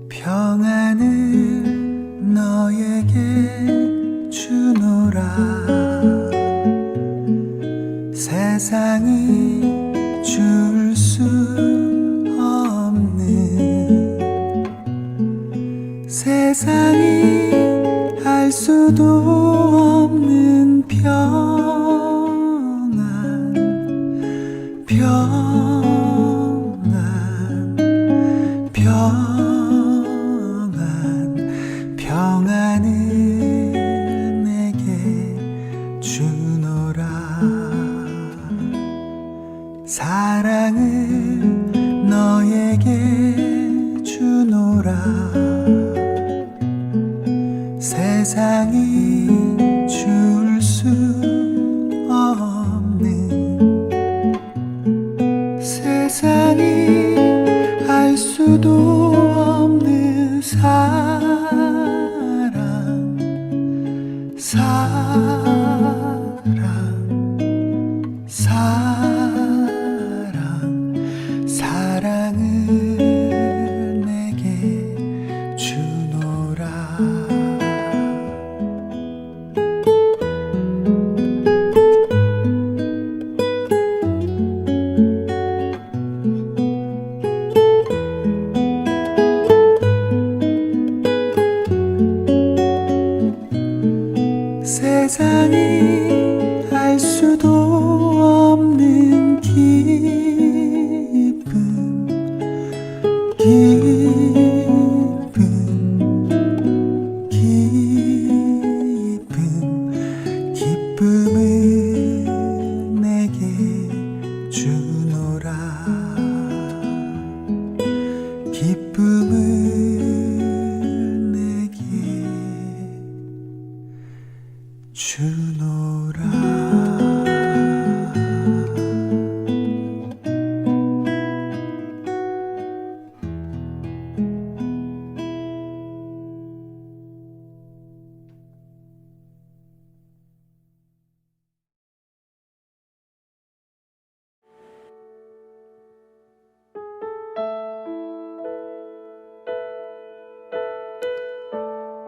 평안을 너에게 주노라. 세상이 줄 수 없는, 세상이 알 수도 없는 평안, 평안, 평안, 평안을 내게 주노라. 사랑을 너에게 주노라. 세상이 줄 수 없는, 세상이 알 수도 없는 사랑, 사랑, 사랑, 사랑을 내게 주노라. 세상이 알 수도 없는 기쁨, 기쁨, 기쁨, 기쁨을 내게 주노라. 기쁨을 내게 주노라.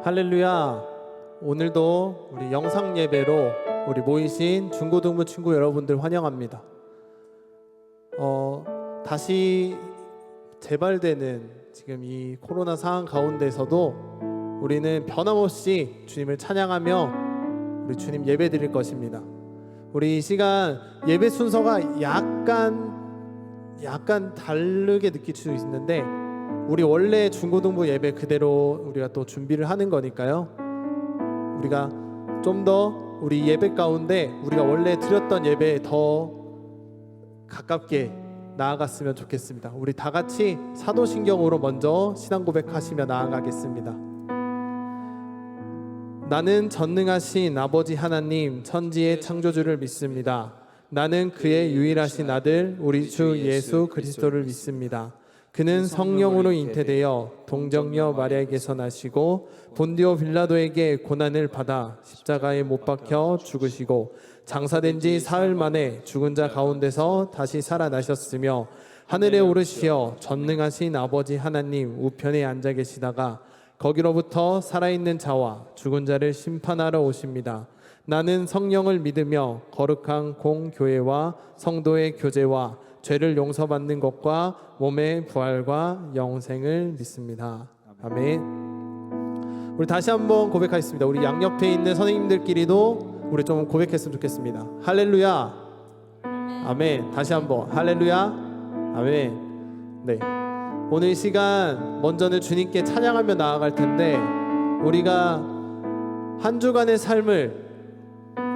할렐루야. 오늘도 우리 영상 예배로 우리 모이신 중고등부 친구 여러분들 환영합니다. 다시 재발되는 지금 이 코로나 상황 가운데서도 우리는 변함없이 주님을 찬양하며 우리 주님 예배 드릴 것입니다. 우리 이 시간 예배 순서가 약간 다르게 느낄 수 있는데, 우리 원래 중고등부 예배 그대로 우리가 또 준비를 하는 거니까요. 우리가 좀 더 우리 예배 가운데 우리가 원래 드렸던 예배에 더 가깝게 나아갔으면 좋겠습니다. 우리 다 같이 사도신경으로 먼저 신앙 고백하시며 나아가겠습니다. 나는 전능하신 아버지 하나님 천지의 창조주를 믿습니다. 나는 그의 유일하신 아들 우리 주 예수 그리스도를 믿습니다. 그는 성령으로 잉태되어 동정녀 마리아에게서 나시고 본디오 빌라도에게 고난을 받아 십자가에 못 박혀 죽으시고 장사된 지 사흘 만에 죽은 자 가운데서 다시 살아나셨으며 하늘에 오르시어 전능하신 아버지 하나님 우편에 앉아 계시다가 거기로부터 살아있는 자와 죽은 자를 심판하러 오십니다. 나는 성령을 믿으며 거룩한 공교회와 성도의 교제와 죄를 용서받는 것과 몸의 부활과 영생을 믿습니다. 아멘. 우리 다시 한번 고백하겠습니다. 우리 양옆에 있는 선생님들끼리도 우리 좀 고백했으면 좋겠습니다. 할렐루야. 아멘. 다시 한번 할렐루야. 아멘. 네. 오늘 시간 먼저는 주님께 찬양하며 나아갈 텐데, 우리가 한 주간의 삶을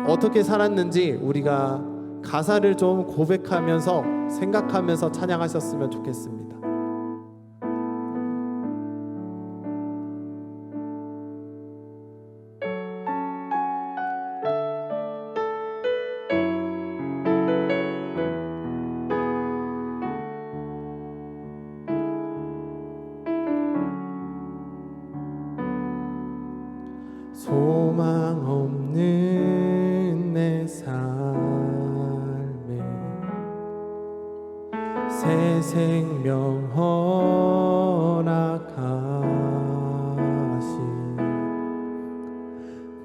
어떻게 살았는지 우리가 가사를 좀 고백하면서 생각하면서 찬양하셨으면 좋겠습니다. 소망 없는 내 삶에 새 생명 허락하신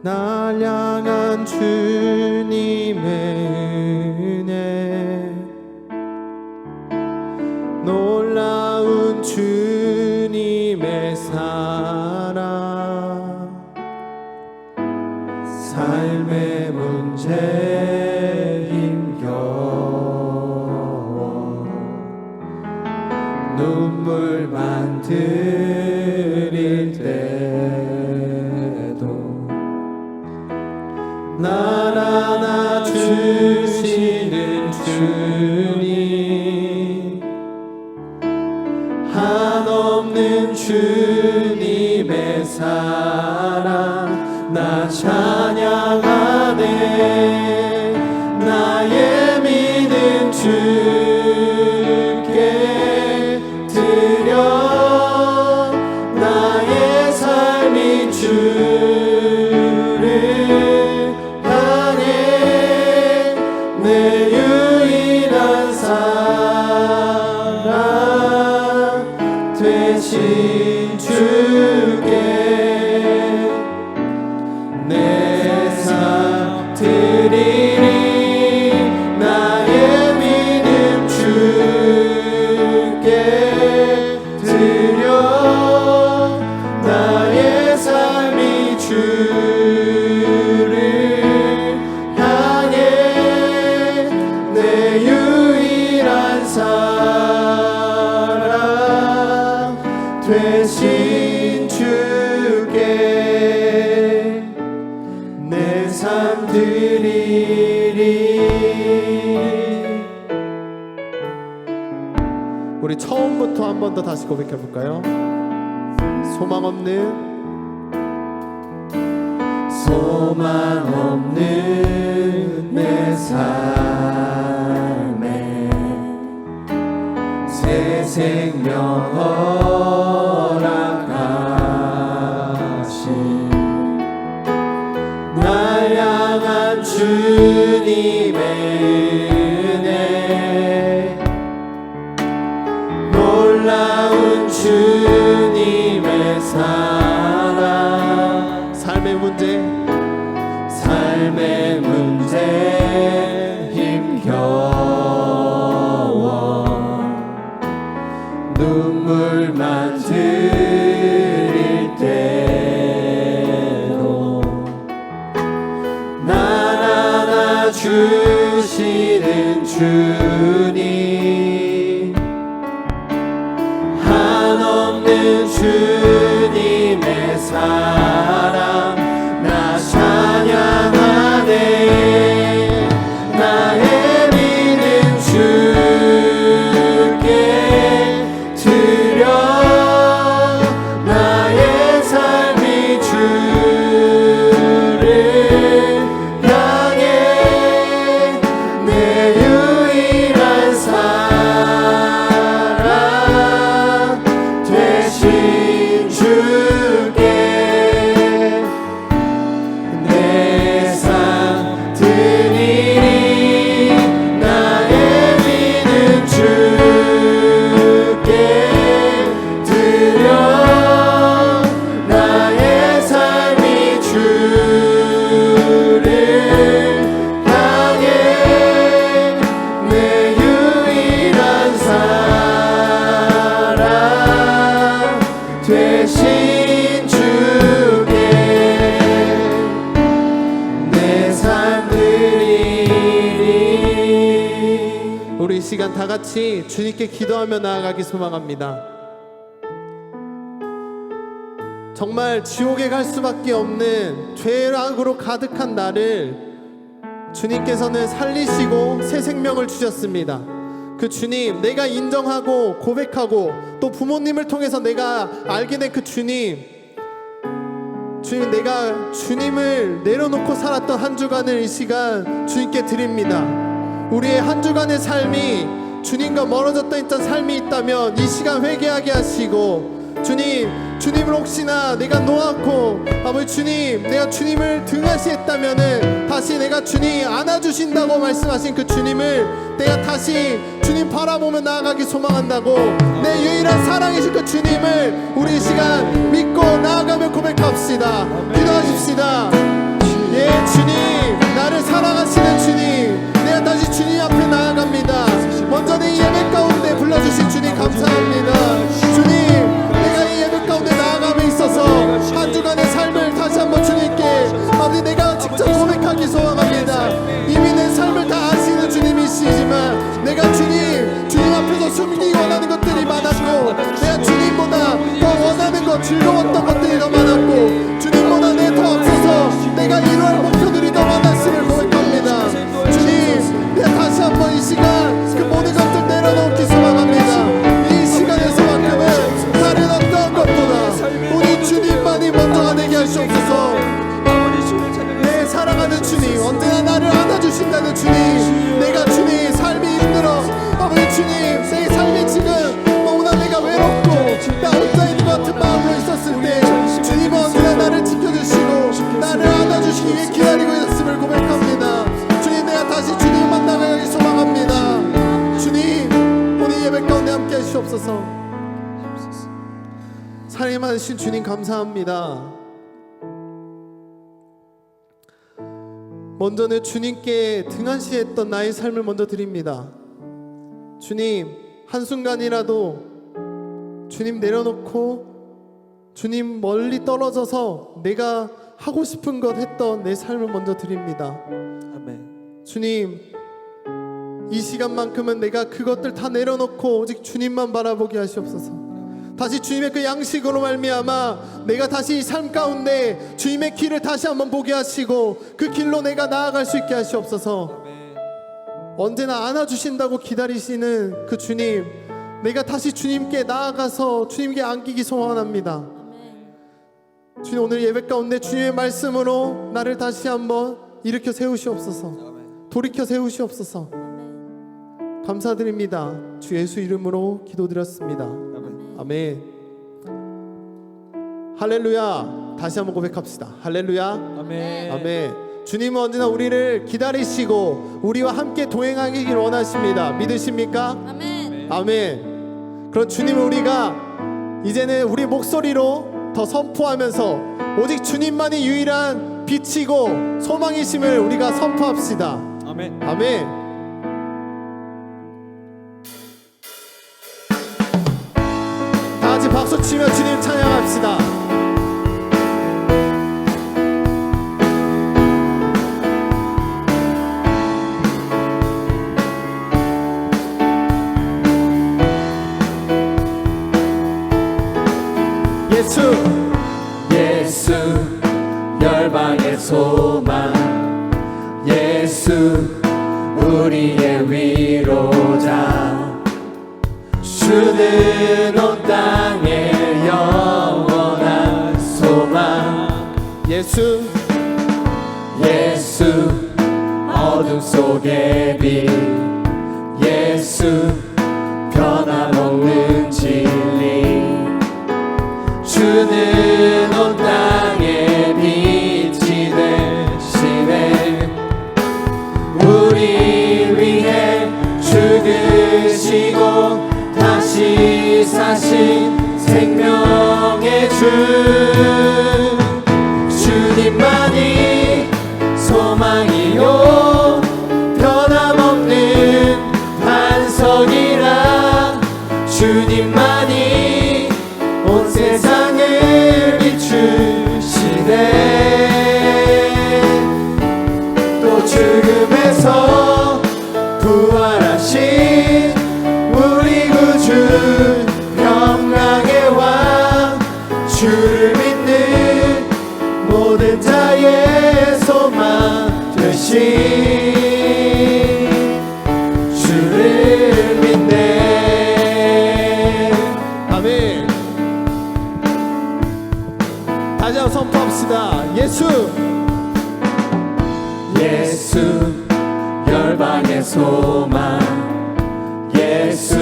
날 향한 주님의 은혜 놀라운 주님의 사랑 삶의 문제 힘겨워 눈물만 들일 때도 날 안아주시는 주님 한없는 주님의 사랑 나 찬양하네 나의 믿음 주께 드려 나의 삶이 주를 향해 내 유일한 사랑 되신 주께 내 삶 드리리 나의 믿음 주께 드려 나의 삶이 주를 향해 내 유일한 사랑 되신 주께 내 삶 드리리. 우리 처음부터 한 번 더 다시 고백해 볼까요? 소망 없는 내 삶에 새 생명 허락하신 날 향한 주님의 은혜 놀라운 주님의 사랑 삶의 문제 힘겨워 눈물만 들일 때도 날 안아주시는 주님 한없는 주님의 사랑 나 찬양하네 나의 믿음 주께 드려 나의 삶이 주를 향해 내 유일한 사랑 되신 주께 내 삶 드리리 나의 믿음 주께 드려 나의 삶이 주를 향해 내 유일한 사랑 되신 주께 내 삶 드리리. 우리 이 시간 다 같이 주님께 기도하며 나아가기 소망합니다. 정말 지옥에 갈 수밖에 없는 죄악으로 가득한 나를 주님께서는 살리시고 새 생명을 주셨습니다. 그 주님, 내가 인정하고 고백하고 또 부모님을 통해서 내가 알게 된 그 주님, 내가 주님을 내려놓고 살았던 한 주간을 이 시간 주님께 드립니다. 우리의 한 주간의 삶이 주님과 멀어졌던 삶이 있다면 이 시간 회개하게 하시고 주님 주님을 혹시나 내가 놓았고 아버지 주님 내가 주님을 등한시했다면은 다시 내가 주님 안아주신다고 말씀하신 그 주님을 내가 다시 주님 바라보며 나아가기 소망한다고 내 유일한 사랑이신 그 주님을 우리 이 시간 믿고 나아가며 고백합시다. 기도하십시다. 예 주님 나를 사랑하시는 주님 내가 다시 주님 앞에 나아갑니다. 먼저 내 예배 가운데 불러주신 주님 감사합니다. 주님 내가 이 예배 가운데 나아감에 있어서 한 주간의 삶을 다시 한번 주님께 아버지 내가 직접 고백하기 소망합니다. 이미 내 삶을 다 아시는 주님이시지만 내가 주님 앞에서 숨기기 원하는 것들이 많았고 내가 주님보다 더 원하는 것 즐거웠던 것들이 더 많았고 주님보다 내 더 앞서서 내가 이루할 목표들이 더 많았음을 고백합니다. 주님 내가 다시 한번 이 시간 그 모든 것들 내려놓기 소망합니다. 이 시간에서만큼은 다른 어떤 것보다 우리 주님만이 먼저가 되게 하시옵소서. 내 사랑하는 주님 언제나 나를 안아주신다는 주님 내가 주님 삶이 힘들어 아버지 주님 내 삶이 지금 너무나 내가 외롭고 나 혼자 있는 것 같은 마음으로 있었을 때 주님은 언제나 나를 지켜주시고 나를 안아주시기 위해 기다리고 있었음을 고백합니다. 주님 내가 다시 주님 만나가기 소망합니다. 주님 오늘 예배 가운데 함께 하시옵소서. 사랑하신 주님 감사합니다. 먼저는 주님께 등한시했던 나의 삶을 먼저 드립니다. 주님 한순간이라도 주님 내려놓고 주님 멀리 떨어져서 내가 하고 싶은 것 했던 내 삶을 먼저 드립니다. 아멘. 주님 이 시간만큼은 내가 그것들 다 내려놓고 오직 주님만 바라보게 하시옵소서. 다시 주님의 그 양식으로 말미암아 내가 다시 이 삶 가운데 주님의 길을 다시 한번 보게 하시고 그 길로 내가 나아갈 수 있게 하시옵소서. 언제나 안아주신다고 기다리시는 그 주님 내가 다시 주님께 나아가서 주님께 안기기 소원합니다. 주님 오늘 예배 가운데 주님의 말씀으로 나를 다시 한번 일으켜 세우시옵소서. 돌이켜 세우시옵소서. 감사드립니다. 주 예수 이름으로 기도드렸습니다. 아멘. 할렐루야. 다시 한번 고백합시다. 할렐루야. 아멘. 아멘. 주님은 언제나 우리를 기다리시고 우리와 함께 동행하기를 원하십니다. 믿으십니까? 아멘. 아멘. 그런 주님을 우리가 이제는 우리 목소리로 더 선포하면서 오직 주님만이 유일한 빛이고 소망이심을 우리가 선포합시다. 아멘. 아멘. 다 같이 박수 치며 주님 찬양합시다. 예수 열방의 소망 예수 우리의 위로자 주는 온 땅의 영원한 소망 예수 어둠 속의 빛 예수 변함없는 진리 주는 온 땅의 빛이 되시네 우리 위해 죽으시고 다시 사신 생명의 주 주님만이 소망이요 변함없는 반석이라 주님만이 온 세상을 비추시네 또 죽음에서 부활하신 우리 구주 평강의 왕 주를 믿는 모든 자의 소망 되신 주를 믿네 아멘. 다시 한번 선포합시다. 예수 열방의 소망 예수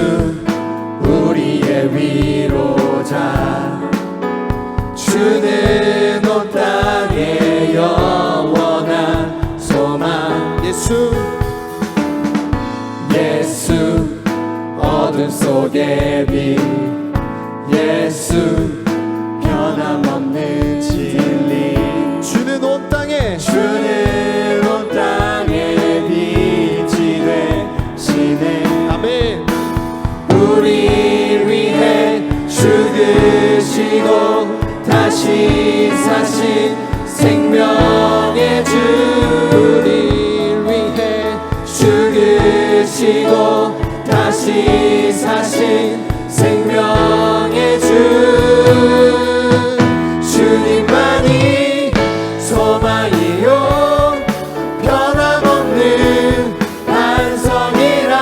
우리의 위로자 우리의 빛 예수 변함없는 진리 주는 온 땅에 빛이 되시네 아멘. 우리 위해 죽으시고 다시 사신 생명의 주 우리를 위해 죽으시고 다시 사신 생명의 주 주님만이 소망이요 변함없는 반석이라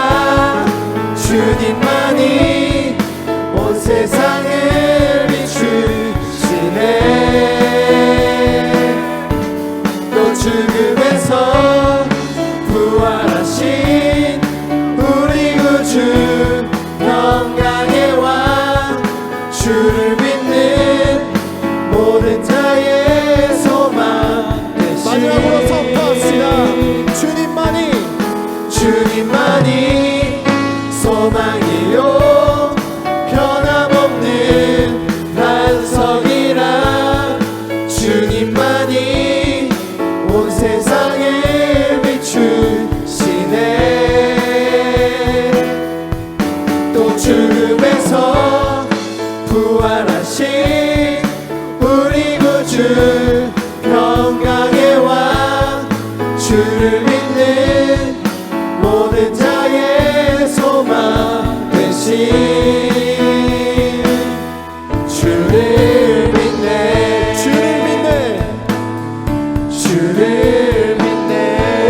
주님만이 온 세상을 비추시네 또 죽음에서 부활하신 우리 구주 평강의 왕 주를 믿는 모든 자의 소망 되신 마지막으로 선포합시다. 주님만이 소망이요 변함없는 반석이라 주님만이 온 세상을 비추시네 또 죽음에서 부활하신 우리 구주 평강의 왕 주를 믿는 모든 자의 소망 되신 주를 믿네 주를 믿네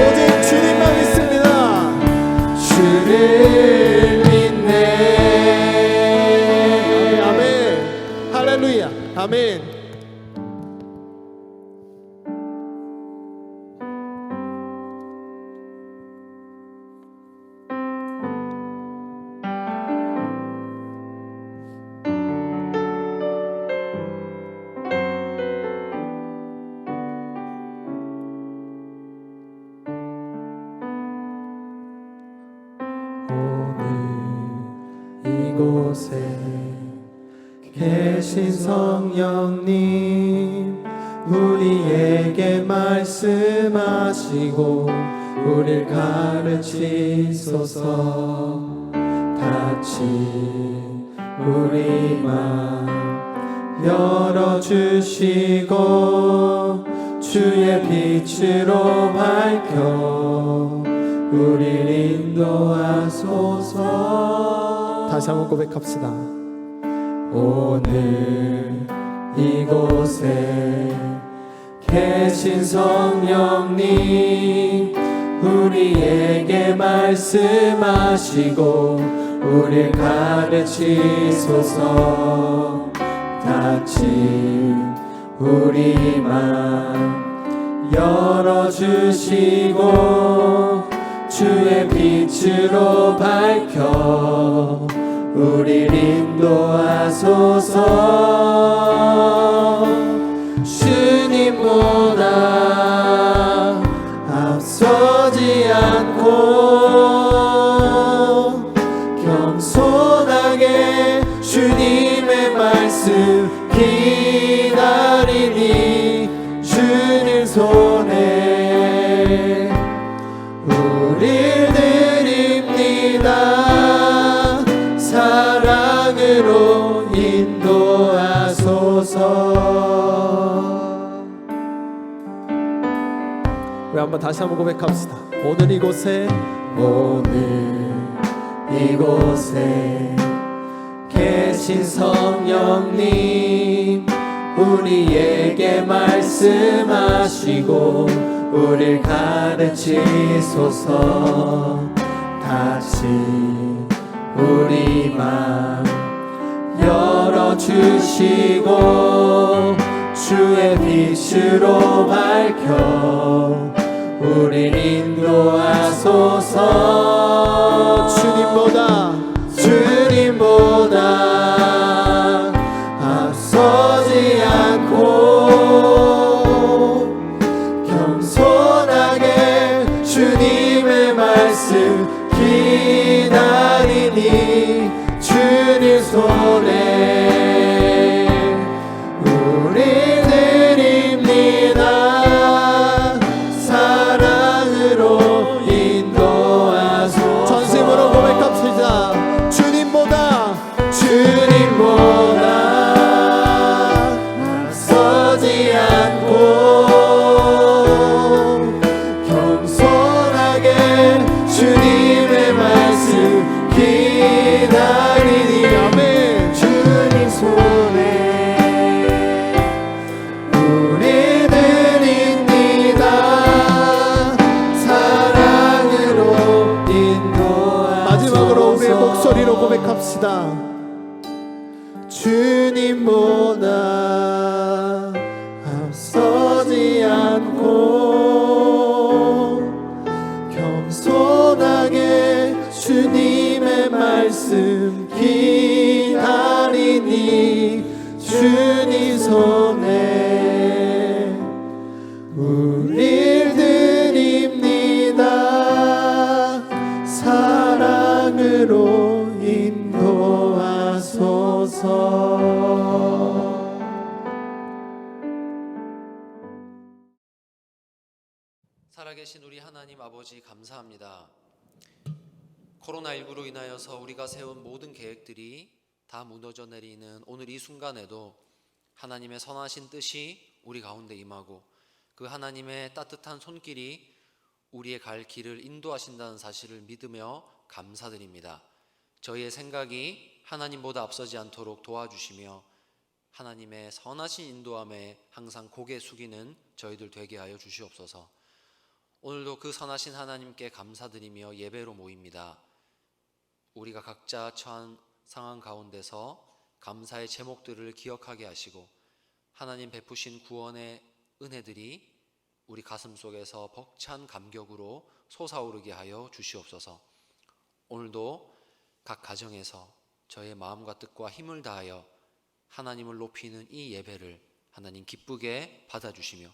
오직 주님만 믿습니다. 주를 믿네 아멘. 할렐루야. 아멘. 이곳에 계신 성령님 우리에게 말씀하시고 우릴 가르치소서 다친 우리 맘 열어주시고 주의 빛으로 밝혀 우릴 인도하소서 다시 한번 고백합시다. 오늘 이곳에 계신 성령님 우리에게 말씀하시고 우릴 가르치소서 다친 우리 맘 열어주시고 주의 빛으로 밝혀 우릴 인도하소서 주님보다 앞서지 않고 겸손하게 주님의 말씀 기다리니 주님 손에 우릴 드립니다 사랑으로 인도하소서 우리 한번 다시 한번 고백합시다. 오늘 이곳에 계신 성령님 우리에게 말씀하시고 우릴 가르치소서 다시 우리 맘 열어주시고 주의 빛으로 밝혀 우릴 인도하소서 주님보다 앞서지 않고 겸손하게 주님의 말씀 기다리니 주 주님 손에 우릴 드립니다. 사랑으로 인도하소서. 살아계신 우리 하나님 아버지 감사합니다. 코로나19로 인하여서 우리가 세운 모든 계획들이 다 무너져 내리는 오늘 이 순간에도 하나님의 선하신 뜻이 우리 가운데 임하고 그 하나님의 따뜻한 손길이 우리의 갈 길을 인도하신다는 사실을 믿으며 감사드립니다. 저희의 생각이 하나님보다 앞서지 않도록 도와주시며 하나님의 선하신 인도함에 항상 고개 숙이는 저희들 되게 하여 주시옵소서. 오늘도 그 선하신 하나님께 감사드리며 예배로 모입니다. 우리가 각자 처한 상황 가운데서 감사의 제목들을 기억하게 하시고 하나님 베푸신 구원의 은혜들이 우리 가슴 속에서 벅찬 감격으로 솟아오르게 하여 주시옵소서. 오늘도 각 가정에서 저의 마음과 뜻과 힘을 다하여 하나님을 높이는 이 예배를 하나님 기쁘게 받아주시며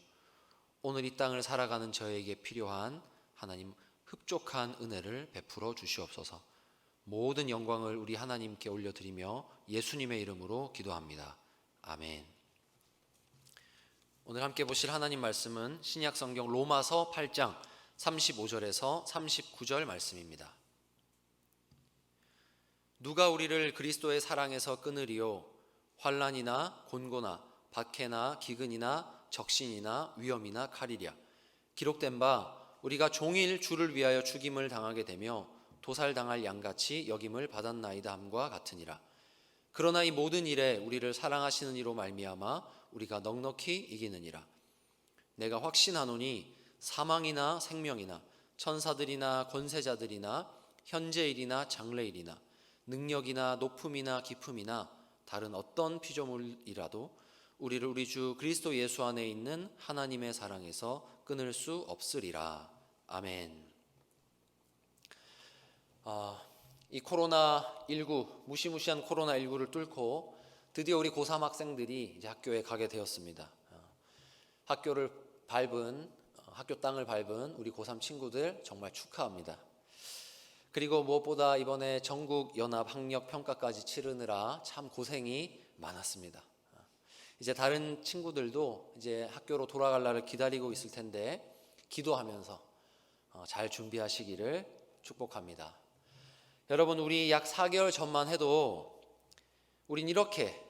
오늘 이 땅을 살아가는 저에게 필요한 하나님 흡족한 은혜를 베풀어 주시옵소서. 모든 영광을 우리 하나님께 올려드리며 예수님의 이름으로 기도합니다. 아멘. 오늘 함께 보실 하나님 말씀은 신약 성경 로마서 8장 35절에서 39절 말씀입니다. 누가 우리를 그리스도의 사랑에서 끊으리요? 환난이나 곤고나 박해나 기근이나 적신이나 위험이나 칼이랴. 기록된 바 우리가 종일 주를 위하여 죽임을 당하게 되며 도살당할 양같이 여김을 받았나이다 함과 같으니라. 그러나 이 모든 일에 우리를 사랑하시는 이로 말미암아 우리가 넉넉히 이기느니라. 내가 확신하노니 사망이나 생명이나 천사들이나 권세자들이나 현재일이나 장래일이나 능력이나 높음이나 깊음이나 다른 어떤 피조물이라도 우리를 우리 주 그리스도 예수 안에 있는 하나님의 사랑에서 끊을 수 없으리라. 아멘. 이 코로나19 무시무시한 코로나19를 뚫고 드디어 우리 고3 학생들이 이제 학교에 가게 되었습니다. 학교 땅을 밟은 우리 고3 친구들 정말 축하합니다. 그리고 무엇보다 이번에 전국 연합 학력 평가까지 치르느라 참 고생이 많았습니다. 이제 다른 친구들도 이제 학교로 돌아갈 날을 기다리고 있을 텐데 기도하면서 잘 준비하시기를 축복합니다. 여러분, 우리 약 4개월 전만 해도 우린 이렇게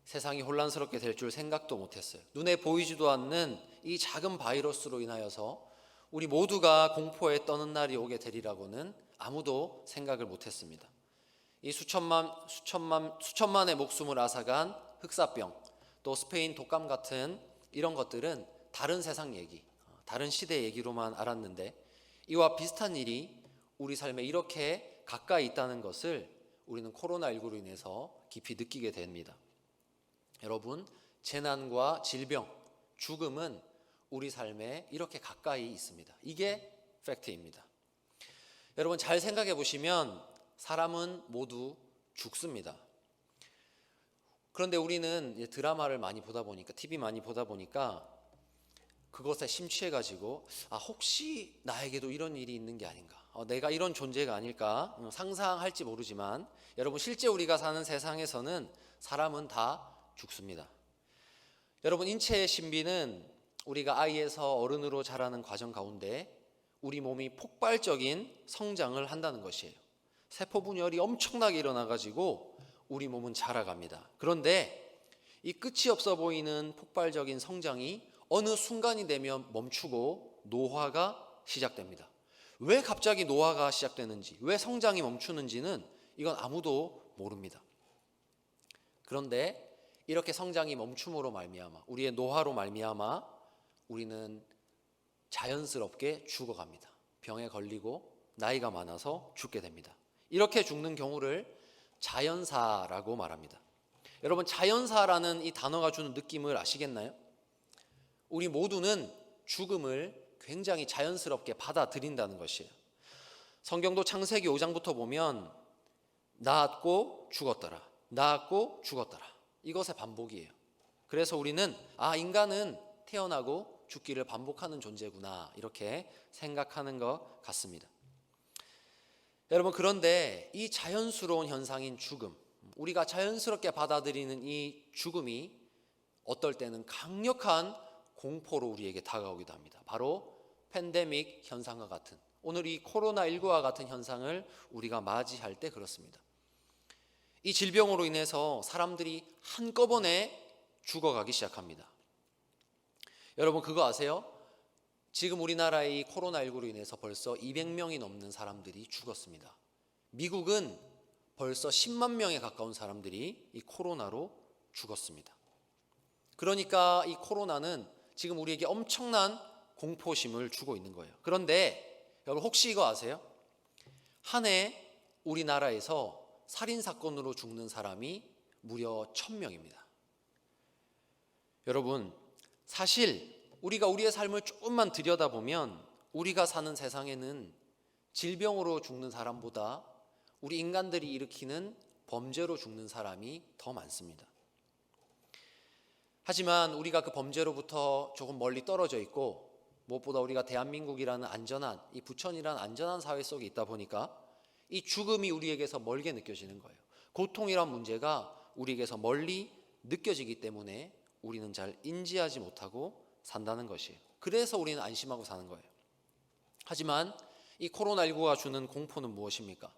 세상이 혼란스럽게 될 줄 생각도 못했어요. 눈에 보이지도 않는 이 작은 바이러스로 인하여서 우리 모두가 공포에 떠는 날이 오게 되리라고는 아무도 생각을 못했습니다. 이 수천만의 목숨을 앗아간 흑사병, 또 스페인 독감 같은 이런 것들은 다른 세상 얘기, 다른 시대 얘기로만 알았는데 이와 비슷한 일이 우리 삶에 이렇게 가까이 있다는 것을 우리는 코로나19로 인해서 깊이 느끼게 됩니다. 여러분, 재난과 질병, 죽음은 우리 삶에 이렇게 가까이 있습니다. 이게 팩트입니다. 여러분, 잘 생각해 보시면 사람은 모두 죽습니다. 그런데 우리는 드라마를 많이 보다 보니까, TV 많이 보다 보니까 그것에 심취해가지고 혹시 나에게도 이런 일이 있는 게 아닌가, 내가 이런 존재가 아닐까 상상할지 모르지만 여러분, 실제 우리가 사는 세상에서는 사람은 다 죽습니다. 여러분, 인체의 신비는 우리가 아이에서 어른으로 자라는 과정 가운데 우리 몸이 폭발적인 성장을 한다는 것이에요. 세포 분열이 엄청나게 일어나가지고 우리 몸은 자라갑니다. 그런데 이 끝이 없어 보이는 폭발적인 성장이 어느 순간이 되면 멈추고 노화가 시작됩니다. 왜 갑자기 노화가 시작되는지, 왜 성장이 멈추는지는 이건 아무도 모릅니다. 그런데 이렇게 성장이 멈춤으로 말미암아, 우리의 노화로 말미암아 우리는 자연스럽게 죽어갑니다. 병에 걸리고 나이가 많아서 죽게 됩니다. 이렇게 죽는 경우를 자연사라고 말합니다. 여러분, 자연사라는 이 단어가 주는 느낌을 아시겠나요? 우리 모두는 죽음을 굉장히 자연스럽게 받아들인다는 것이에요. 성경도 창세기 5장부터 보면 낳았고 죽었더라, 낳았고 죽었더라, 이것의 반복이에요. 그래서 우리는 인간은 태어나고 죽기를 반복하는 존재구나 이렇게 생각하는 것 같습니다. 여러분, 그런데 이 자연스러운 현상인 죽음, 우리가 자연스럽게 받아들이는 이 죽음이 어떨 때는 강력한 공포로 우리에게 다가오기도 합니다. 바로 팬데믹 현상과 같은, 오늘 이 코로나19와 같은 현상을 우리가 맞이할 때 그렇습니다. 이 질병으로 인해서 사람들이 한꺼번에 죽어가기 시작합니다. 여러분, 그거 아세요? 지금 우리나라의 이 코로나19로 인해서 벌써 200명이 넘는 사람들이 죽었습니다. 미국은 벌써 10만 명에 가까운 사람들이 이 코로나로 죽었습니다. 그러니까 이 코로나는 지금 우리에게 엄청난 공포심을 주고 있는 거예요. 그런데 여러분, 혹시 이거 아세요? 한 해 우리나라에서 살인사건으로 죽는 사람이 무려 1000명입니다. 여러분, 사실 우리가 우리의 삶을 조금만 들여다보면 우리가 사는 세상에는 질병으로 죽는 사람보다 우리 인간들이 일으키는 범죄로 죽는 사람이 더 많습니다. 하지만 우리가 그 범죄로부터 조금 멀리 떨어져 있고, 무엇보다 우리가 대한민국이라는 안전한, 이 부천이라는 안전한 사회 속에 있다 보니까 이 죽음이 우리에게서 멀게 느껴지는 거예요. 고통이란 문제가 우리에게서 멀리 느껴지기 때문에 우리는 잘 인지하지 못하고 산다는 것이에요. 그래서 우리는 안심하고 사는 거예요. 하지만 이 코로나19가 주는 공포는 무엇입니까?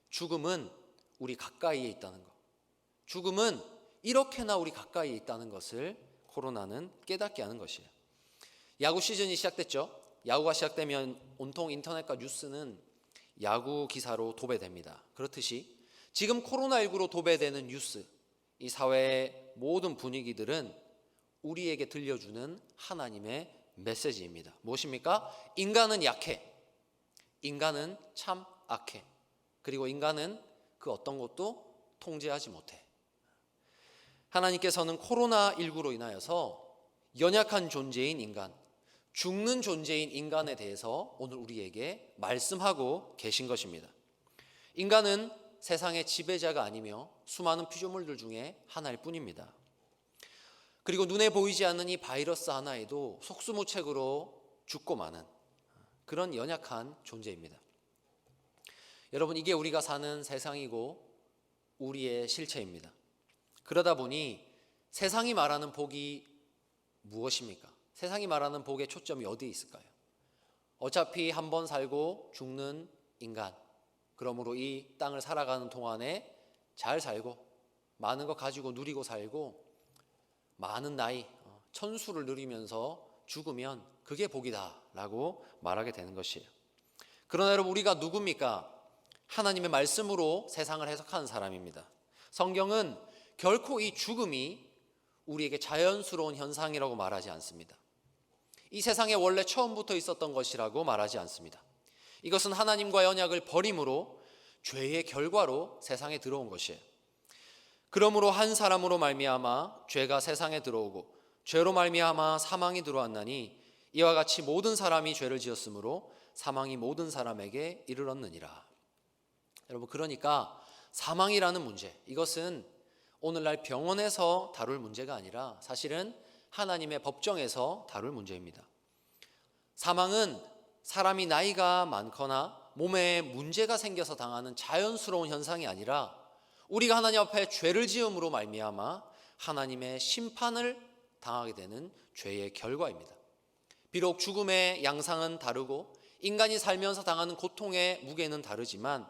죽음은 우리 가까이에 있다는 것. 죽음은 이렇게나 우리 가까이에 있다는 것을 코로나는 깨닫게 하는 것이에요. 야구 시즌이 시작됐죠. 야구가 시작되면 온통 인터넷과 뉴스는 야구 기사로 도배됩니다. 그렇듯이 지금 코로나19로 도배되는 뉴스, 이 사회의 모든 분위기들은 우리에게 들려주는 하나님의 메시지입니다. 무엇입니까? 인간은 약해. 인간은 참 악해. 그리고 인간은 그 어떤 것도 통제하지 못해. 하나님께서는 코로나19로 인하여서 연약한 존재인 인간, 죽는 존재인 인간에 대해서 오늘 우리에게 말씀하고 계신 것입니다. 인간은 세상의 지배자가 아니며 수많은 피조물들 중에 하나일 뿐입니다. 그리고 눈에 보이지 않는 이 바이러스 하나에도 속수무책으로 죽고 마는 그런 연약한 존재입니다. 여러분, 이게 우리가 사는 세상이고 우리의 실체입니다. 그러다 보니 세상이 말하는 복이 무엇입니까? 세상이 말하는 복의 초점이 어디에 있을까요? 어차피 한 번 살고 죽는 인간, 그러므로 이 땅을 살아가는 동안에 잘 살고 많은 거 가지고 누리고 살고 많은 나이, 천수를 누리면서 죽으면 그게 복이다라고 말하게 되는 것이에요. 그러나 여러분, 우리가 누굽니까? 하나님의 말씀으로 세상을 해석하는 사람입니다. 성경은 결코 이 죽음이 우리에게 자연스러운 현상이라고 말하지 않습니다. 이 세상에 원래 처음부터 있었던 것이라고 말하지 않습니다. 이것은 하나님과의 언약을 버림으로 죄의 결과로 세상에 들어온 것이에요. 그러므로 한 사람으로 말미암아 죄가 세상에 들어오고 죄로 말미암아 사망이 들어왔나니 이와 같이 모든 사람이 죄를 지었으므로 사망이 모든 사람에게 이르렀느니라. 여러분, 그러니까 사망이라는 문제, 이것은 오늘날 병원에서 다룰 문제가 아니라 사실은 하나님의 법정에서 다룰 문제입니다. 사망은 사람이 나이가 많거나 몸에 문제가 생겨서 당하는 자연스러운 현상이 아니라 우리가 하나님 앞에 죄를 지음으로 말미암아 하나님의 심판을 당하게 되는 죄의 결과입니다. 비록 죽음의 양상은 다르고 인간이 살면서 당하는 고통의 무게는 다르지만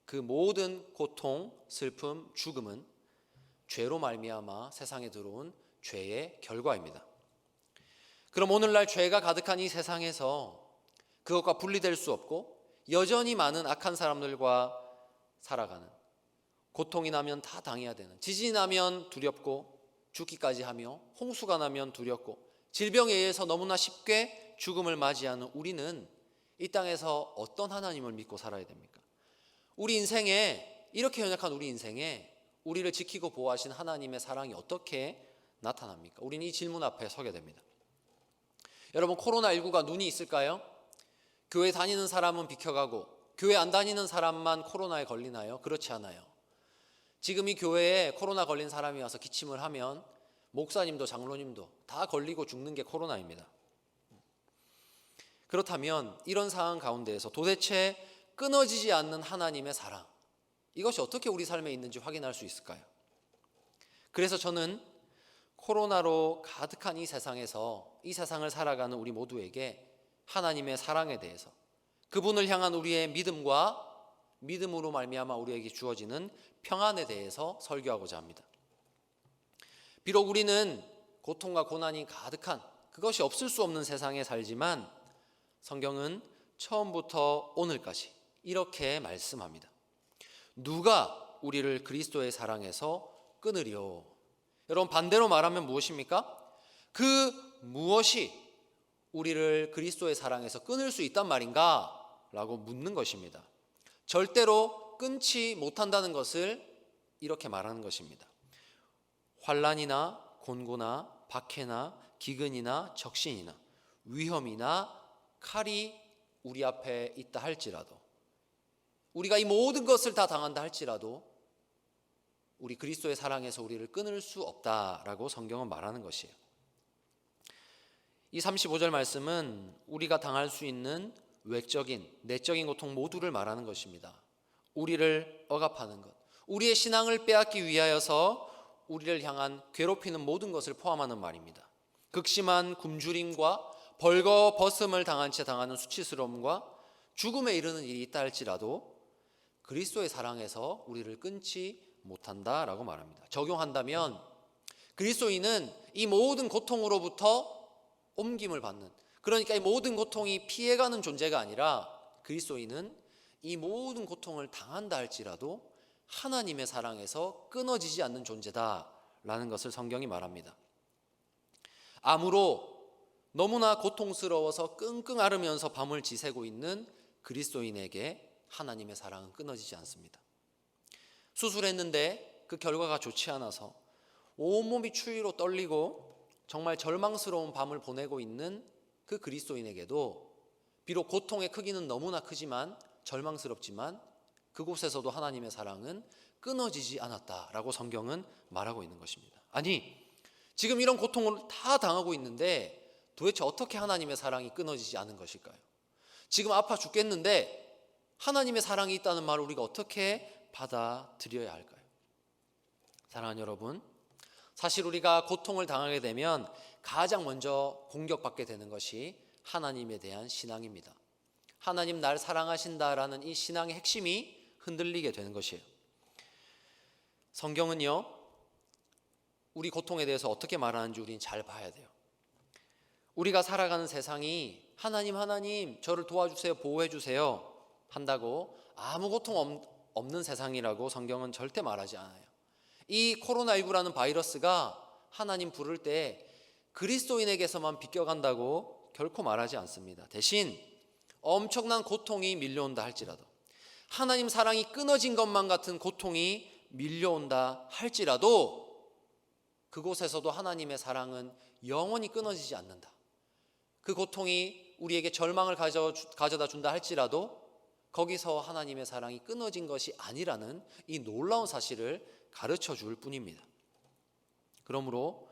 그 모든 고통, 슬픔, 죽음은 죄로 말미암아 세상에 들어온 죄의 결과입니다. 그럼 오늘날 죄가 가득한 이 세상에서 그것과 분리될 수 없고 여전히 많은 악한 사람들과 살아가는, 고통이 나면 다 당해야 되는, 지진이 나면 두렵고 죽기까지 하며 홍수가 나면 두렵고 질병에 의해서 너무나 쉽게 죽음을 맞이하는 우리는 이 땅에서 어떤 하나님을 믿고 살아야 됩니까? 우리 인생에, 이렇게 연약한 우리 인생에 우리를 지키고 보호하신 하나님의 사랑이 어떻게 나타납니까? 우리는 이 질문 앞에 서게 됩니다. 여러분, 코로나19가 눈이 있을까요? 교회 다니는 사람은 비켜가고 교회 안 다니는 사람만 코로나에 걸리나요? 그렇지 않아요. 지금 이 교회에 코로나 걸린 사람이 와서 기침을 하면 목사님도 장로님도 다 걸리고 죽는 게 코로나입니다. 그렇다면 이런 상황 가운데에서 도대체 끊어지지 않는 하나님의 사랑, 이것이 어떻게 우리 삶에 있는지 확인할 수 있을까요? 그래서 저는 코로나로 가득한 이 세상에서 이 세상을 살아가는 우리 모두에게 하나님의 사랑에 대해서, 그분을 향한 우리의 믿음과 믿음으로 말미암아 우리에게 주어지는 평안에 대해서 설교하고자 합니다. 비록 우리는 고통과 고난이 가득한, 그것이 없을 수 없는 세상에 살지만 성경은 처음부터 오늘까지 이렇게 말씀합니다. 누가 우리를 그리스도의 사랑에서 끊으리요? 여러분, 반대로 말하면 무엇입니까? 그 무엇이 우리를 그리스도의 사랑에서 끊을 수 있단 말인가? 라고 묻는 것입니다. 절대로 끊지 못한다는 것을 이렇게 말하는 것입니다. 환난이나 곤고나 박해나 기근이나 적신이나 위험이나 칼이 우리 앞에 있다 할지라도, 우리가 이 모든 것을 다 당한다 할지라도 우리 그리스도의 사랑에서 우리를 끊을 수 없다라고 성경은 말하는 것이에요. 이 35절 말씀은 우리가 당할 수 있는 외적인, 내적인 고통 모두를 말하는 것입니다. 우리를 억압하는 것, 우리의 신앙을 빼앗기 위하여서 우리를 향한 괴롭히는 모든 것을 포함하는 말입니다. 극심한 굶주림과 벌거벗음을 당한 채 당하는 수치스러움과 죽음에 이르는 일이 있다 할지라도 그리스도의 사랑에서 우리를 끊지 못한다라고 말합니다. 적용한다면 그리스도인은 이 모든 고통으로부터 옮김을 받는, 그러니까 이 모든 고통이 피해가는 존재가 아니라 그리스도인은 이 모든 고통을 당한다 할지라도 하나님의 사랑에서 끊어지지 않는 존재다라는 것을 성경이 말합니다. 암으로 너무나 고통스러워서 끙끙 앓으면서 밤을 지새고 있는 그리스도인에게 하나님의 사랑은 끊어지지 않습니다. 수술했는데 그 결과가 좋지 않아서 온몸이 추위로 떨리고 정말 절망스러운 밤을 보내고 있는 그 그리스도인에게도 비록 고통의 크기는 너무나 크지만 절망스럽지만 그곳에서도 하나님의 사랑은 끊어지지 않았다라고 성경은 말하고 있는 것입니다. 아니, 지금 이런 고통을 다 당하고 있는데 도대체 어떻게 하나님의 사랑이 끊어지지 않은 것일까요? 지금 아파 죽겠는데 하나님의 사랑이 있다는 말을 우리가 어떻게 받아들여야 할까요? 사랑하는 여러분, 사실 우리가 고통을 당하게 되면 가장 먼저 공격받게 되는 것이 하나님에 대한 신앙입니다. 하나님 날 사랑하신다라는 이 신앙의 핵심이 흔들리게 되는 것이에요. 성경은요, 우리 고통에 대해서 어떻게 말하는지 우리는 잘 봐야 돼요. 우리가 살아가는 세상이 하나님 저를 도와주세요, 보호해 주세요 한다고 아무 고통 없는 세상이라고 성경은 절대 말하지 않아요. 이 코로나19라는 바이러스가 하나님 부를 때 그리스도인에게서만 비껴간다고 결코 말하지 않습니다. 대신 엄청난 고통이 밀려온다 할지라도, 하나님 사랑이 끊어진 것만 같은 고통이 밀려온다 할지라도 그곳에서도 하나님의 사랑은 영원히 끊어지지 않는다. 그 고통이 우리에게 절망을 가져다 준다 할지라도 거기서 하나님의 사랑이 끊어진 것이 아니라는 이 놀라운 사실을 가르쳐 줄 뿐입니다. 그러므로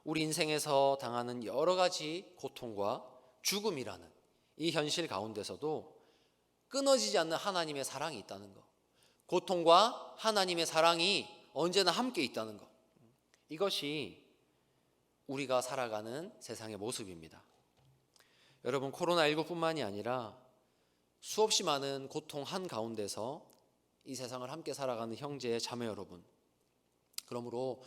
우리 인생에서 당하는 여러 가지 고통과 죽음이라는 이 현실 가운데서도 끊어지지 않는 하나님의 사랑이 있다는 것, 고통과 하나님의 사랑이 언제나 함께 있다는 것, 이것이 우리가 살아가는 세상의 모습입니다. 여러분, 코로나19뿐만이 아니라 수없이 많은 고통 한가운데서 이 세상을 함께 살아가는 형제 자매 여러분, 그러므로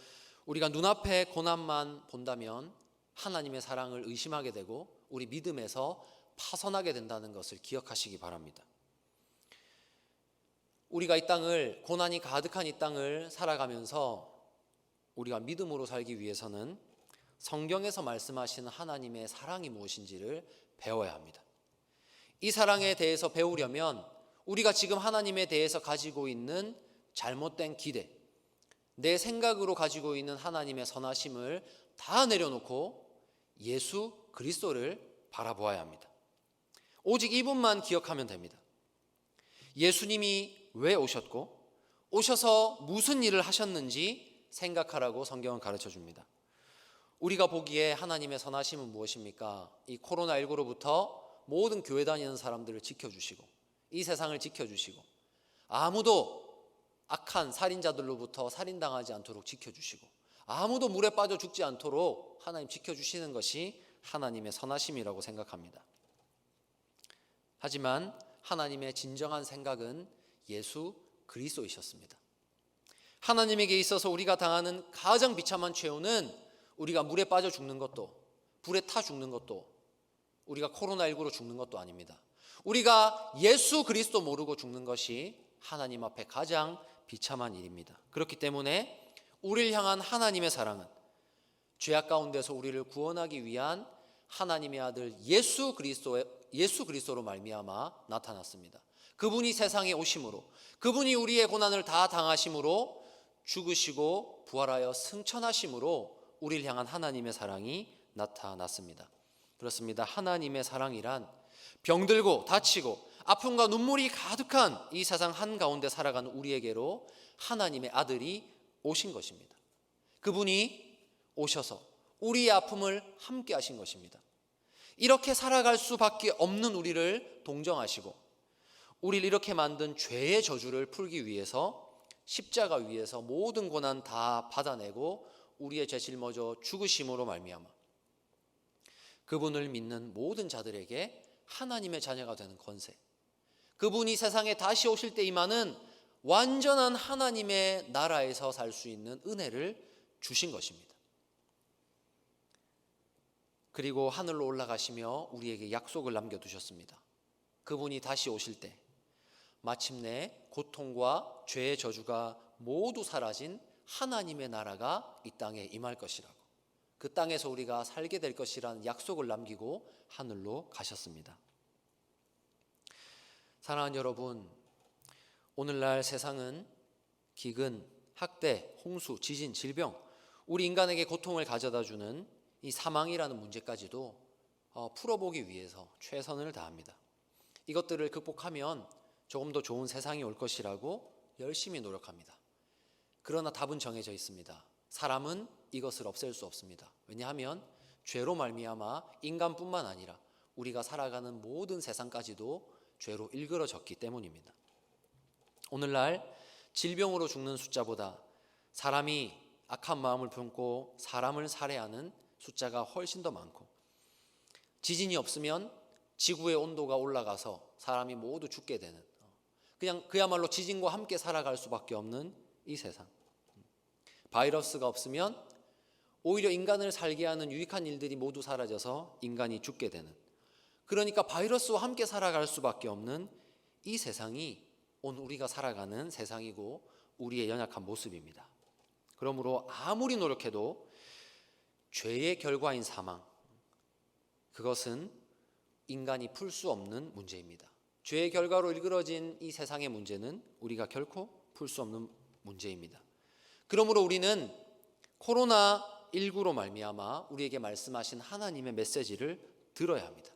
우리가 눈앞에 고난만 본다면 하나님의 사랑을 의심하게 되고 우리 믿음에서 파선하게 된다는 것을 기억하시기 바랍니다. 우리가 이 땅을, 고난이 가득한 이 땅을 살아가면서 우리가 믿음으로 살기 위해서는 성경에서 말씀하시는 하나님의 사랑이 무엇인지를 배워야 합니다. 이 사랑에 대해서 배우려면 우리가 지금 하나님에 대해서 가지고 있는 잘못된 기대, 내 생각으로 가지고 있는 하나님의 선하심을 다 내려놓고 예수 그리스도를 바라보아야 합니다. 오직 이분만 기억하면 됩니다. 예수님이 왜 오셨고 오셔서 무슨 일을 하셨는지 생각하라고 성경은 가르쳐 줍니다. 우리가 보기에 하나님의 선하심은 무엇입니까? 이 코로나19로부터 모든 교회 다니는 사람들을 지켜주시고 이 세상을 지켜주시고 아무도 악한 살인자들로부터 살인당하지 않도록 지켜주시고 아무도 물에 빠져 죽지 않도록 하나님 지켜주시는 것이 하나님의 선하심이라고 생각합니다. 하지만 하나님의 진정한 생각은 예수 그리스도이셨습니다. 하나님에게 있어서 우리가 당하는 가장 비참한 최후는 우리가 물에 빠져 죽는 것도 불에 타 죽는 것도 우리가 코로나19로 죽는 것도 아닙니다. 우리가 예수 그리스도 모르고 죽는 것이 하나님 앞에 가장 비참한 일입니다. 그렇기 때문에 우리를 향한 하나님의 사랑은 죄악 가운데서 우리를 구원하기 위한 하나님의 아들 예수 그리스도로 말미암아 나타났습니다. 그분이 세상에 오심으로 그분이 우리의 고난을 다 당하심으로 죽으시고 부활하여 승천하심으로 우리를 향한 하나님의 사랑이 나타났습니다. 그렇습니다. 하나님의 사랑이란 병들고 다치고 아픔과 눈물이 가득한 이 세상 한가운데 살아가는 우리에게로 하나님의 아들이 오신 것입니다. 그분이 오셔서 우리의 아픔을 함께 하신 것입니다. 이렇게 살아갈 수밖에 없는 우리를 동정하시고 우리를 이렇게 만든 죄의 저주를 풀기 위해서 십자가 위에서 모든 고난 다 받아내고 우리의 죄 짊어져 죽으심으로 말미암아 그분을 믿는 모든 자들에게 하나님의 자녀가 되는 권세, 그분이 세상에 다시 오실 때 임하는 완전한 하나님의 나라에서 살 수 있는 은혜를 주신 것입니다. 그리고 하늘로 올라가시며 우리에게 약속을 남겨두셨습니다. 그분이 다시 오실 때 마침내 고통과 죄의 저주가 모두 사라진 하나님의 나라가 이 땅에 임할 것이라고, 그 땅에서 우리가 살게 될 것이라는 약속을 남기고 하늘로 가셨습니다. 사랑하는 여러분, 오늘날 세상은 기근, 학대, 홍수, 지진, 질병, 우리 인간에게 고통을 가져다주는 이 사망이라는 문제까지도 풀어보기 위해서 최선을 다합니다. 이것들을 극복하면 조금 더 좋은 세상이 올 것이라고 열심히 노력합니다. 그러나 답은 정해져 있습니다. 사람은 이것을 없앨 수 없습니다. 왜냐하면 죄로 말미암아 인간뿐만 아니라 우리가 살아가는 모든 세상까지도 죄로 일그러졌기 때문입니다. 오늘날 질병으로 죽는 숫자보다 사람이 악한 마음을 품고 사람을 살해하는 숫자가 훨씬 더 많고, 지진이 없으면 지구의 온도가 올라가서 사람이 모두 죽게 되는, 그냥 그야말로 지진과 함께 살아갈 수밖에 없는 이 세상. 바이러스가 없으면 오히려 인간을 살게 하는 유익한 일들이 모두 사라져서 인간이 죽게 되는, 그러니까 바이러스와 함께 살아갈 수밖에 없는 이 세상이 오늘 우리가 살아가는 세상이고 우리의 연약한 모습입니다. 그러므로 아무리 노력해도 죄의 결과인 사망, 그것은 인간이 풀 수 없는 문제입니다. 죄의 결과로 일그러진 이 세상의 문제는 우리가 결코 풀 수 없는 문제입니다. 그러므로 우리는 코로나19로 말미암아 우리에게 말씀하신 하나님의 메시지를 들어야 합니다.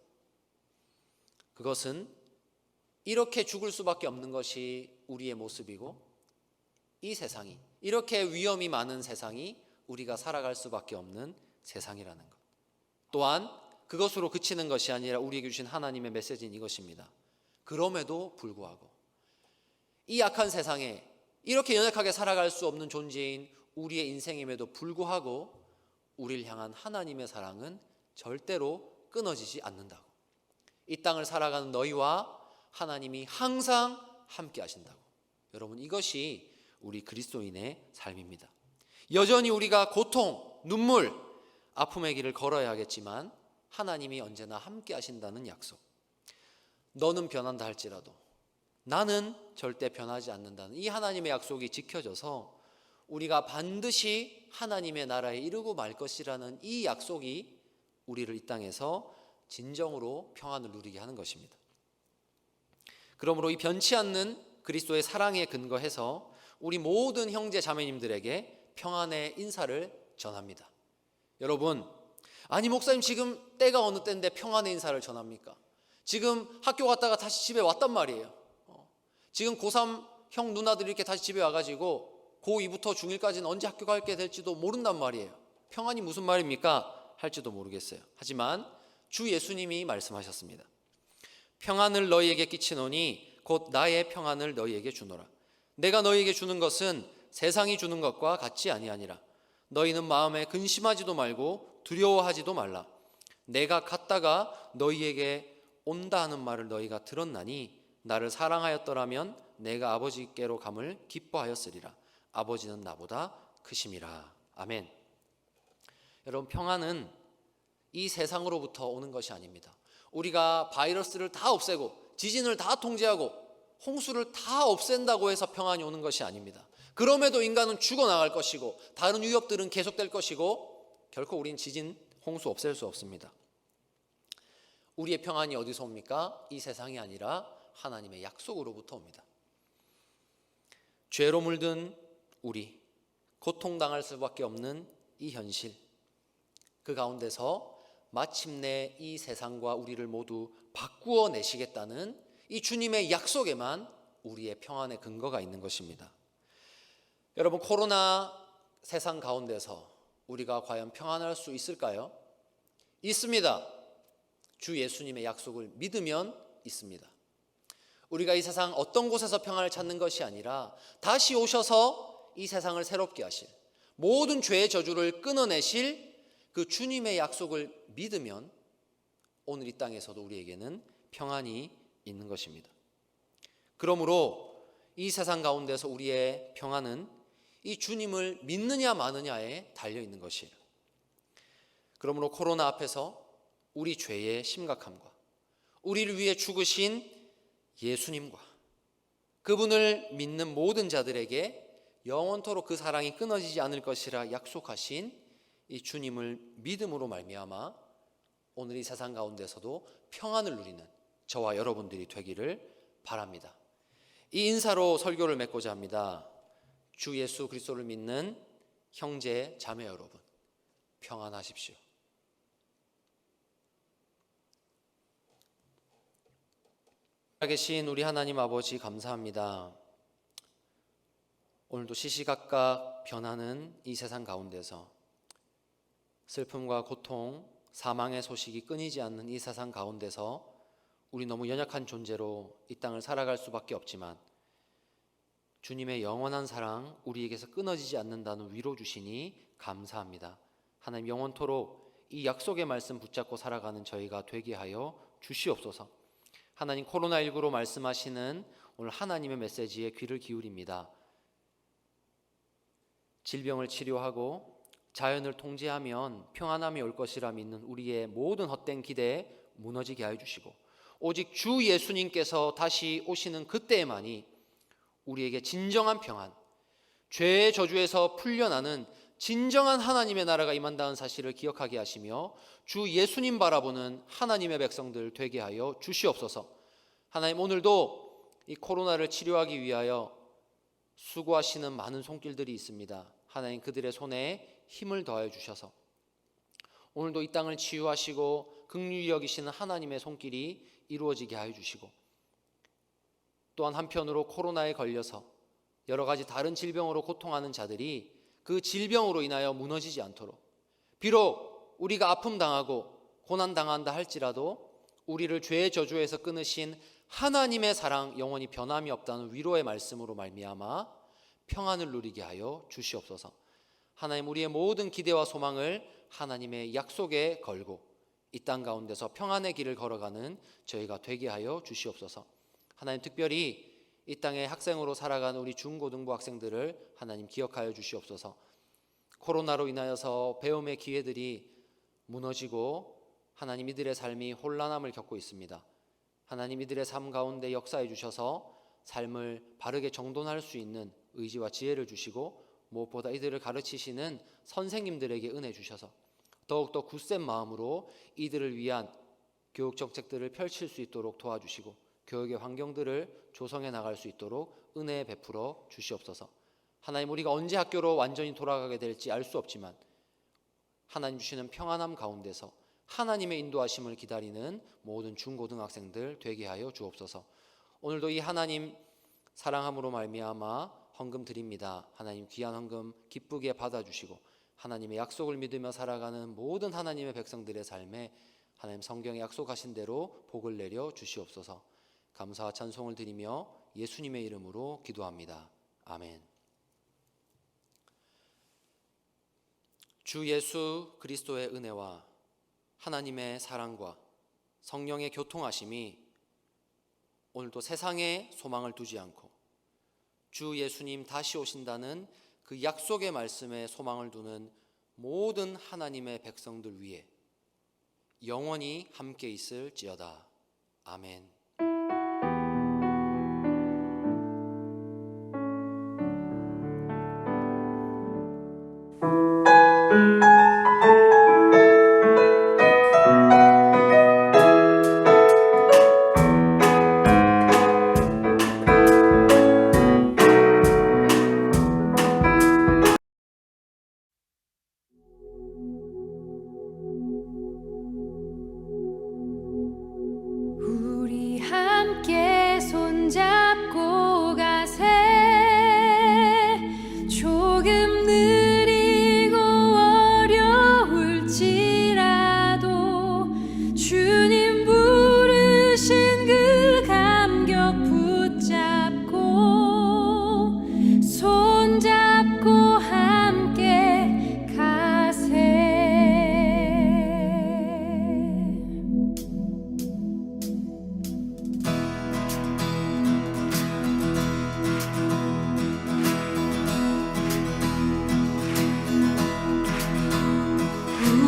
그것은 이렇게 죽을 수밖에 없는 것이 우리의 모습이고, 이 세상이, 이렇게 위험이 많은 세상이 우리가 살아갈 수밖에 없는 세상이라는 것. 또한 그것으로 그치는 것이 아니라 우리에게 주신 하나님의 메시지는 이것입니다. 그럼에도 불구하고 이 악한 세상에 이렇게 연약하게 살아갈 수 없는 존재인 우리의 인생임에도 불구하고 우리를 향한 하나님의 사랑은 절대로 끊어지지 않는다고. 이 땅을 살아가는 너희와 하나님이 항상 함께 하신다고. 여러분, 이것이 우리 그리스도인의 삶입니다. 여전히 우리가 고통, 눈물, 아픔의 길을 걸어야 하겠지만 하나님이 언제나 함께 하신다는 약속. 너는 변한다 할지라도 나는 절대 변하지 않는다는 이 하나님의 약속이 지켜져서 우리가 반드시 하나님의 나라에 이르고 말 것이라는 이 약속이 우리를 이 땅에서 진정으로 평안을 누리게 하는 것입니다. 그러므로 이 변치 않는 그리스도의 사랑에 근거해서 우리 모든 형제 자매님들에게 평안의 인사를 전합니다. 여러분, 아니 목사님 지금 때가 어느 때인데 평안의 인사를 전합니까? 지금 학교 갔다가 다시 집에 왔단 말이에요. 지금 고3 형 누나들이 이렇게 다시 집에 와가지고 고2부터 중1까지는 언제 학교 가게 될지도 모른단 말이에요. 평안이 무슨 말입니까? 할지도 모르겠어요. 하지만 주 예수님이 말씀하셨습니다. 평안을 너희에게 끼치노니 곧 나의 평안을 너희에게 주노라. 내가 너희에게 주는 것은 세상이 주는 것과 같지 아니하니라. 너희는 마음에 근심하지도 말고 두려워하지도 말라. 내가 갔다가 너희에게 온다 하는 말을 너희가 들었나니 나를 사랑하였더라면 내가 아버지께로 감을 기뻐하였으리라. 아버지는 나보다 크심이라. 아멘. 여러분, 평안은 이 세상으로부터 오는 것이 아닙니다. 우리가 바이러스를 다 없애고 지진을 다 통제하고 홍수를 다 없앤다고 해서 평안이 오는 것이 아닙니다. 그럼에도 인간은 죽어나갈 것이고 다른 위협들은 계속될 것이고 결코 우린 지진, 홍수 없앨 수 없습니다. 우리의 평안이 어디서 옵니까? 이 세상이 아니라 하나님의 약속으로부터 옵니다. 죄로 물든 우리, 고통당할 수밖에 없는 이 현실, 그 가운데서 마침내 이 세상과 우리를 모두 바꾸어 내시겠다는 이 주님의 약속에만 우리의 평안의 근거가 있는 것입니다. 여러분, 코로나 세상 가운데서 우리가 과연 평안할 수 있을까요? 있습니다. 주 예수님의 약속을 믿으면 있습니다. 우리가 이 세상 어떤 곳에서 평안을 찾는 것이 아니라 다시 오셔서 이 세상을 새롭게 하실, 모든 죄의 저주를 끊어내실 그 주님의 약속을 믿으면 오늘 이 땅에서도 우리에게는 평안이 있는 것입니다. 그러므로 이 세상 가운데서 우리의 평안은 이 주님을 믿느냐 마느냐에 달려 있는 것이에요. 그러므로 코로나 앞에서 우리 죄의 심각함과 우리를 위해 죽으신 예수님과 그분을 믿는 모든 자들에게 영원토록 그 사랑이 끊어지지 않을 것이라 약속하신 이 주님을 믿음으로 말미암아 오늘 이 세상 가운데서도 평안을 누리는 저와 여러분들이 되기를 바랍니다. 이 인사로 설교를 맺고자 합니다. 주 예수 그리스도를 믿는 형제 자매 여러분, 평안하십시오. 살아계신 우리 하나님 아버지, 감사합니다. 오늘도 시시각각 변하는 이 세상 가운데서 슬픔과 고통, 사망의 소식이 끊이지 않는 이 세상 가운데서 우리 너무 연약한 존재로 이 땅을 살아갈 수밖에 없지만 주님의 영원한 사랑 우리에게서 끊어지지 않는다는 위로 주시니 감사합니다. 하나님, 영원토록 이 약속의 말씀 붙잡고 살아가는 저희가 되게 하여 주시옵소서. 하나님, 코로나19로 말씀하시는 오늘 하나님의 메시지에 귀를 기울입니다. 질병을 치료하고 자연을 통제하면 평안함이 올 것이라 믿는 우리의 모든 헛된 기대에 무너지게 하여 주시고 오직 주 예수님께서 다시 오시는 그때에만이 우리에게 진정한 평안, 죄의 저주에서 풀려나는 진정한 하나님의 나라가 임한다는 사실을 기억하게 하시며 주 예수님 바라보는 하나님의 백성들 되게 하여 주시옵소서. 하나님, 오늘도 이 코로나를 치료하기 위하여 수고하시는 많은 손길들이 있습니다. 하나님, 그들의 손에 힘을 더하여 주셔서 오늘도 이 땅을 치유하시고 긍휼히 여기시는 하나님의 손길이 이루어지게 하여 주시고 또한 한편으로 코로나에 걸려서 여러 가지 다른 질병으로 고통하는 자들이 그 질병으로 인하여 무너지지 않도록, 비록 우리가 아픔 당하고 고난 당한다 할지라도 우리를 죄의 저주에서 끊으신 하나님의 사랑 영원히 변함이 없다는 위로의 말씀으로 말미암아 평안을 누리게 하여 주시옵소서. 하나님, 우리의 모든 기대와 소망을 하나님의 약속에 걸고 이 땅 가운데서 평안의 길을 걸어가는 저희가 되게 하여 주시옵소서. 하나님, 특별히 이 땅에 학생으로 살아가는 우리 중고등부 학생들을 하나님 기억하여 주시옵소서. 코로나로 인하여서 배움의 기회들이 무너지고 하나님, 이들의 삶이 혼란함을 겪고 있습니다. 하나님, 이들의 삶 가운데 역사해 주셔서 삶을 바르게 정돈할 수 있는 의지와 지혜를 주시고 무엇보다 이들을 가르치시는 선생님들에게 은혜 주셔서 더욱더 굳센 마음으로 이들을 위한 교육 정책들을 펼칠 수 있도록 도와주시고 교육의 환경들을 조성해 나갈 수 있도록 은혜 베풀어 주시옵소서. 하나님, 우리가 언제 학교로 완전히 돌아가게 될지 알 수 없지만 하나님 주시는 평안함 가운데서 하나님의 인도하심을 기다리는 모든 중고등학생들 되게 하여 주옵소서. 오늘도 이 하나님 사랑함으로 말미암아 헌금 드립니다. 하나님 귀한 헌금 기쁘게 받아주시고 하나님의 약속을 믿으며 살아가는 모든 하나님의 백성들의 삶에 하나님 성경에 약속하신 대로 복을 내려 주시옵소서. 감사와 찬송을 드리며 예수님의 이름으로 기도합니다. 아멘. 주 예수 그리스도의 은혜와 하나님의 사랑과 성령의 교통하심이 오늘도 세상에 소망을 두지 않고 주 예수님 다시 오신다는 그 약속의 말씀에 소망을 두는 모든 하나님의 백성들 위에 영원히 함께 있을지어다. 아멘. 우리 함께 손잡고 가세. 조금 느리고 어려울지라도 주님 부르신 그 감격 붙잡고 손잡고 함께 가세.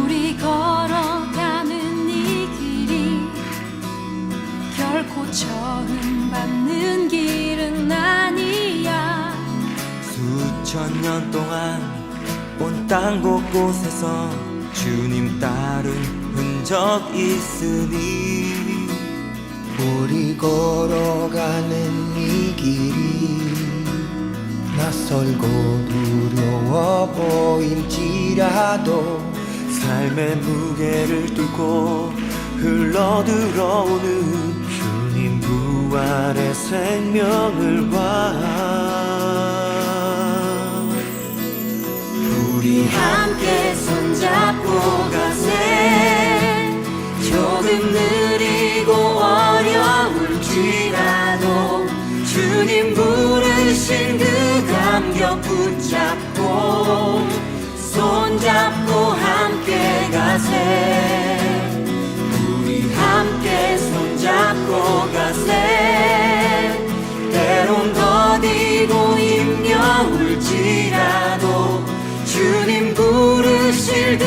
우리 걸어가는 이 길이 결코 처음 밟는 길은 아니야. 수천 년 동안 온 땅 곳곳에서 주님 따른 흔적 있으니 우리 걸어가는 이 길이 낯설고 두려워 보일지라도 삶의 무게를 뚫고 흘러들어오는 주님 부활의 생명을 봐. 우리 함께 손잡고 가세. 조금 느리고 어려울지라도 주님 부르신 그 감격 붙잡고 손잡고 함께 가세. 우리 함께 손잡고 가세. 때론 더디고 힘겨울지라도 주님 부르실 듯